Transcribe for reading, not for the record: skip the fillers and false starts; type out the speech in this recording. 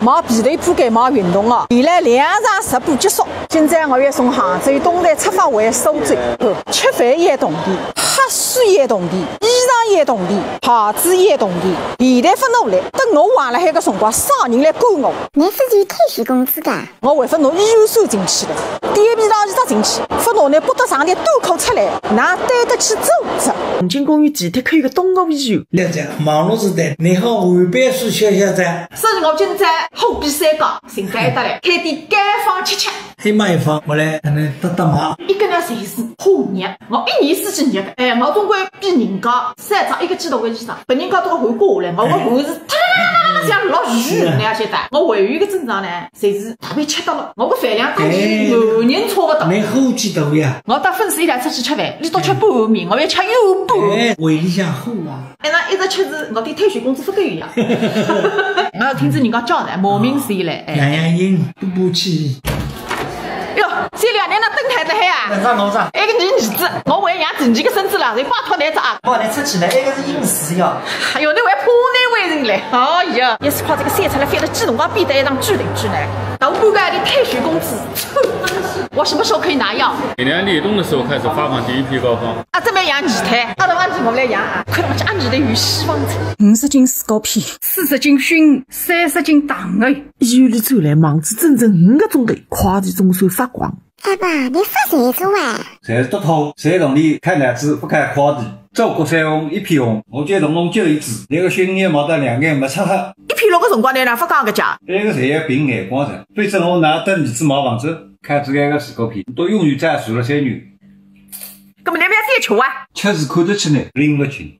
毛皮头铺盖毛运动哦，连来2场直播结束。今朝我要从杭州东站出发回苏州，吃饭也动地，喝水也动地，衣裳也动地，鞋子也动地。现在不努力，等我坏了海个辰光，啥人来管我？你是就退休工资的？我会分侬医院收进去的，点皮上去扎进去，分侬呢不得上点端口出来，哪对得起组织？红金公园前头开个东奥医院。现在网络时代，你好晚班数小站，所以我今朝好比三角，寻个一搭来开点街坊吃吃。黑马一方，我来可能搭忙。一个呢侪是好热，我1年4季热的，我总归比人家3张1个季度的衣裳，别人家都要换过下来，我换是像落雨那样些的。我会员的正常呢，侪是特别吃得了，我个饭量跟男人差不多。你火气大呀！我带粉丝伊拉出去吃饭，你到吃拌面，我要吃油拌。胃里向火啊！一直吃是我点退休工资不够一样。我要听着人家交代，莫名其妙。养养阴，补气。哟，这2年那灯台的海啊！弄啥？一个你儿子，我为养自己个身子了，谁拜托你咋？帮你出去呢，那个是隐私呀。哎呦，你还怕那为人嘞？哎呀，也是靠这个三出来翻了几辰光变得一张巨人巨呢？到半个的退休工资，我什么时候可以拿药？每年立冬的时候开始发放第一批膏方。啊，这边养二胎，阿头阿弟我来养啊，看到我家二胎有希望50斤水果片，40斤熏，30斤糖哎。医院里走来，忙子整整5个钟头，快递总算发光。爸爸，你发财做啊？侪是督头，谁同你开奶子不开快递，周国3红1片红，我就同侬就一支，那个熏眼毛得2眼没擦黑。1片6个辰光呢，哪不讲个价？那个侪要凭眼光的，反正我拿等儿子毛房走，开这个水果片，都永远在住了3年。那么你不要再吃啊？吃是看得起来，拎不清。